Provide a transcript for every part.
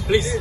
Please.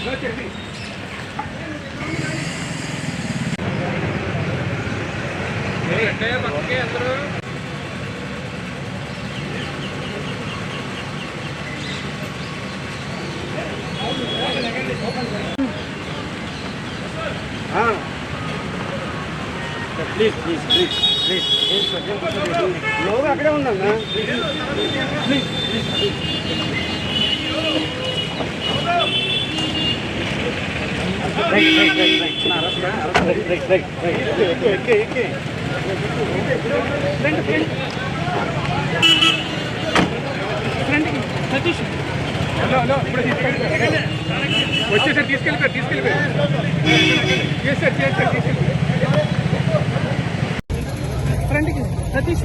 Okay. Please. लोग अकड़े उन्ना please వచ్చేసారి తీసుకెళ్ళిపోయారు ఫ్రంట్కి సతీష్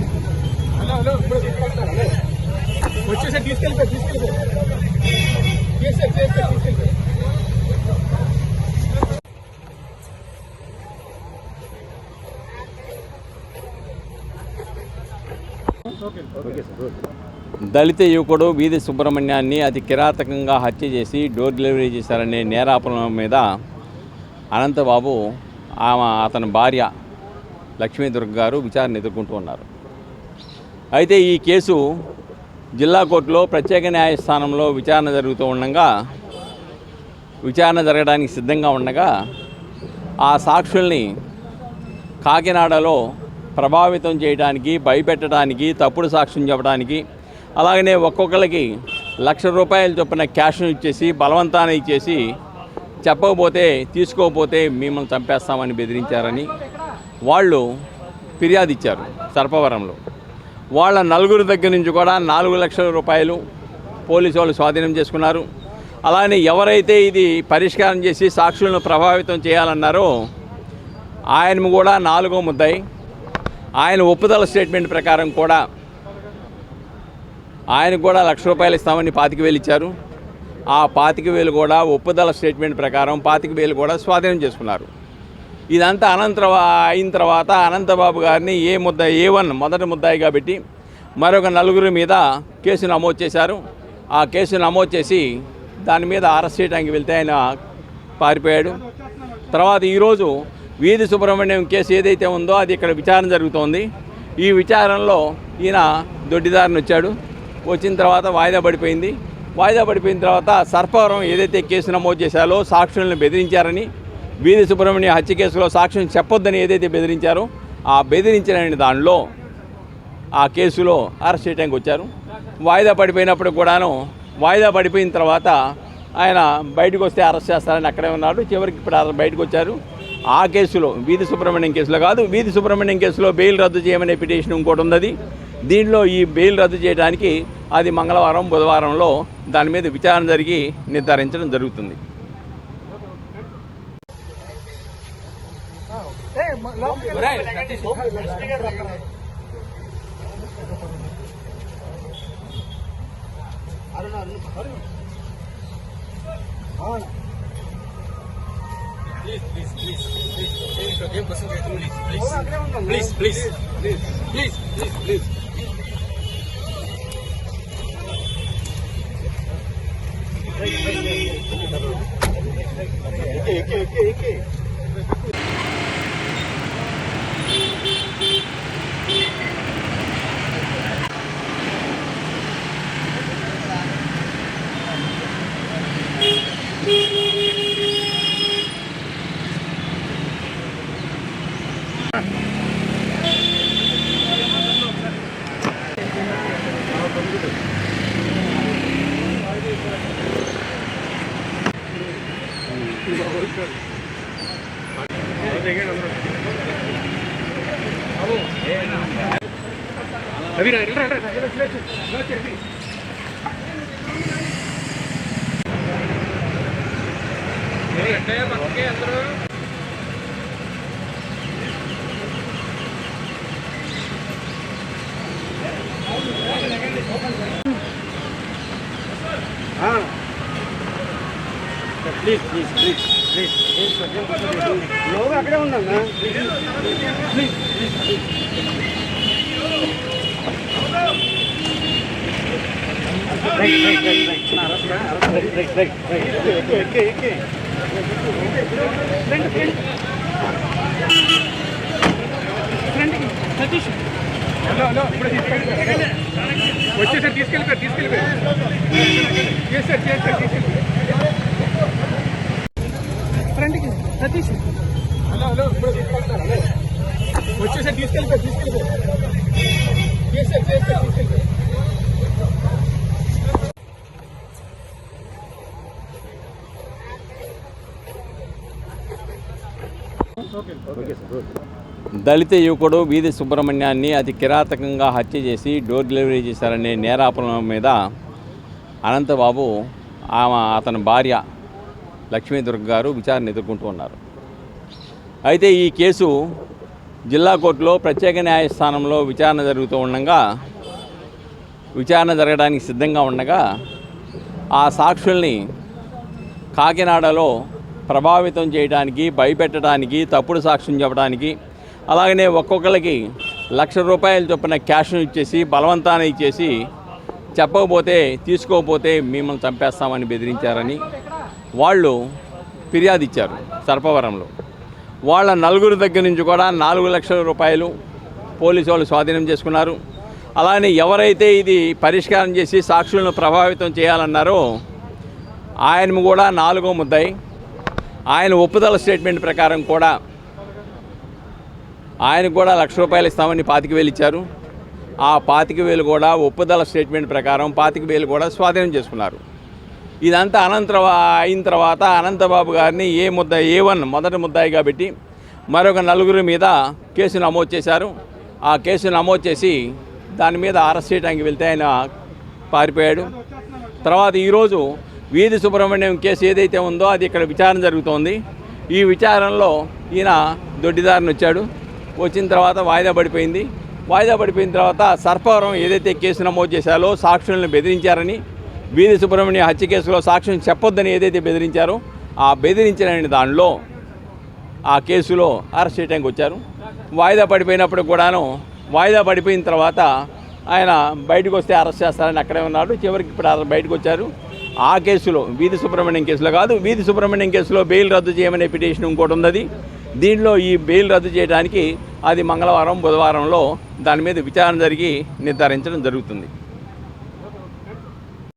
వచ్చేసారి తీసుకెళ్ళిపోయారు దళిత యువకుడు వీధి సుబ్రహ్మణ్యాన్ని అతి కిరాతకంగా హత్య చేసి డోర్ డెలివరీ చేశారనే నేరాపణ మీద అనంతబాబు అతని భార్య లక్ష్మీదుర్గ గారు విచారణ ఎదుర్కొంటూ ఉన్నారు. అయితే ఈ కేసు జిల్లా కోర్టులో ప్రత్యేక న్యాయస్థానంలో విచారణ జరగడానికి సిద్ధంగా ఉండగా ఆ సాక్షుల్ని కాకినాడలో ప్రభావితం చేయడానికి, భయపెట్టడానికి, తప్పుడు సాక్ష్యం చెప్పడానికి, అలాగనే ఒక్కొక్కరికి ₹1,00,000 చొప్పున క్యాష్ను ఇచ్చేసి బలవంతాన్ని ఇచ్చేసి చెప్పకపోతే తీసుకోకపోతే మిమ్మల్ని చంపేస్తామని బెదిరించారని వాళ్ళు ఫిర్యాదు ఇచ్చారు సర్పవరంలో. వాళ్ళ నలుగురు దగ్గర నుంచి కూడా ₹4,00,000 పోలీసు వాళ్ళు స్వాధీనం చేసుకున్నారు. అలానే ఎవరైతే ఇది పరిష్కారం చేసి సాక్షులను ప్రభావితం చేయాలన్నారో ఆయన కూడా 4వ ముద్దాయి. ఆయన ఒప్పుదల స్టేట్మెంట్ ప్రకారం కూడా ఆయనకు కూడా ₹1,00,000 ఇస్తామని 25,000 ఇచ్చారు. ఆ 25,000 కూడా ఒప్పుదల స్టేట్మెంట్ ప్రకారం 25,000 కూడా స్వాధీనం చేసుకున్నారు. ఇదంతా అయిన తర్వాత అనంతబాబు గారిని A1 మొదటి ముద్దాయిగా పెట్టి మరొక 4 మీద కేసు నమోదు చేశారు. ఆ కేసు నమోదు చేసి దాని మీద అరెస్ట్ చేయడానికి వెళ్తే ఆయన పారిపోయాడు. తర్వాత ఈరోజు వీధి సుబ్రహ్మణ్యం కేసు ఏదైతే ఉందో అది ఇక్కడ విచారణ జరుగుతోంది. ఈ విచారణలో ఈయన దొడ్డిదారిని వచ్చాడు. వచ్చిన తర్వాత వాయిదా పడిపోయిన తర్వాత సర్పవరం ఏదైతే కేసు నమోదు చేశారో సాక్షులను బెదిరించారని, వీధి సుబ్రహ్మణ్యం హత్య కేసులో సాక్ష్యం చెప్పొద్దని ఏదైతే బెదిరించారో ఆ బెదిరించిన దానిలో ఆ కేసులో అరెస్ట్ చేయడానికి వచ్చారు. వాయిదా పడిపోయిన తర్వాత ఆయన బయటకు వస్తే అరెస్ట్ చేస్తారని అక్కడే ఉన్నాడు. చివరికి ఇప్పుడు బయటకు వచ్చారు. ఆ కేసులో వీధి సుబ్రహ్మణ్యం కేసులో కాదు, వీధి సుబ్రహ్మణ్యం కేసులో బెయిల్ రద్దు చేయమనే పిటిషన్ ఇంకోటి ఉన్నది. దీనిలో ఈ బెయిల్ రద్దు చేయడానికి అది మంగళవారం బుధవారంలో దాని మీద విచారణ జరిగి నిర్ధారించడం జరుగుతుంది. Please. Okay. రవి రా ప్లీజ్ ప్లీజ్ ప్లీజ్ ప్లీజ్ లోగా అక్కడే ఉందన్నా ప్లీజ్ సతీష్ హలో ఇప్పుడు వచ్చేసారి తీసుకెళ్ళిపోయారు ఫ్రంట్కి సతీష్ హలో ఇప్పుడు వచ్చేసారి తీసుకెళ్ళిపోయారు దళిత యువకుడు వీధి సుబ్రహ్మణ్యాన్ని అతి కిరాతకంగా హత్య చేసి డోర్ డెలివరీ చేశారనే నేరాపణ మీద అనంతబాబు అతని భార్య లక్ష్మీదుర్గ గారు విచారణ ఎదుర్కొంటూ ఉన్నారు. అయితే ఈ కేసు జిల్లా కోర్టులో ప్రత్యేక న్యాయస్థానంలో విచారణ జరుగుతూ ఉండగా జరగడానికి సిద్ధంగా ఉండగా ఆ సాక్షుల్ని కాకినాడలో ప్రభావితం చేయడానికి, భయపెట్టడానికి, తప్పుడు సాక్ష్యం చెప్పడానికి, అలాగనే ఒక్కొక్కరికి ₹1,00,000 చొప్పున క్యాష్ను ఇచ్చేసి బలవంతాన ఇచ్చేసి చెప్పకపోతే తీసుకోకపోతే మిమ్మల్ని చంపేస్తామని బెదిరించారని వాళ్ళు ఫిర్యాదు ఇచ్చారు సర్పవరంలో. వాళ్ళ నలుగురు దగ్గర నుంచి కూడా ₹4,00,000 పోలీసు వాళ్ళు స్వాధీనం చేసుకున్నారు. అలానే ఎవరైతే ఇది పరిష్కారం చేసి సాక్షులను ప్రభావితం చేయాలన్నారో ఆయన కూడా 4వ ముద్దాయి. ఆయన ఒప్పుదల స్టేట్మెంట్ ప్రకారం కూడా ఆయనకు కూడా ₹1,00,000 ఇస్తామని 25,000 ఇచ్చారు. ఆ 25,000 కూడా ఒప్పుదల స్టేట్మెంట్ ప్రకారం 25,000 కూడా స్వాధీనం చేసుకున్నారు. ఇదంతా అయిన తర్వాత అనంతబాబు గారిని A1 మొదటి ముద్దాయిగా పెట్టి మరొక 4 మీద కేసు నమోదు చేశారు. ఆ కేసు నమోదు చేసి దాని మీద అరెస్ట్ చేయడానికి వెళ్తే ఆయన పారిపోయాడు. తర్వాత ఈరోజు వీధి సుబ్రహ్మణ్యం కేసు ఏదైతే ఉందో అది ఇక్కడ విచారణ జరుగుతోంది. ఈ విచారణలో ఈయన దొడ్డిదారిని వచ్చాడు. వచ్చిన తర్వాత వాయిదా పడిపోయిన తర్వాత సర్పవరం ఏదైతే కేసు నమోదు చేశారో సాక్షులను బెదిరించారని, వీధి సుబ్రహ్మణ్యం హత్య కేసులో సాక్ష్యం చెప్పొద్దని ఏదైతే బెదిరించారో ఆ బెదిరించిన దానిలో ఆ కేసులో అరెస్ట్ చేయడానికి వచ్చారు. వాయిదా పడిపోయిన తర్వాత ఆయన బయటకు వస్తే అరెస్ట్ చేస్తారని అక్కడే ఉన్నాడు. చివరికి ఇప్పుడు బయటకు వచ్చారు. ఆ కేసులో వీధి సుబ్రహ్మణ్యం కేసులో కాదు, వీధి సుబ్రహ్మణ్యం కేసులో బెయిల్ రద్దు చేయమనే పిటిషన్ ఇంకోటి ఉన్నది. దీనిలో ఈ బెయిల్ రద్దు చేయడానికి అది మంగళవారం బుధవారంలో దాని మీద విచారణ జరిగి నిర్ధారించడం జరుగుతుంది.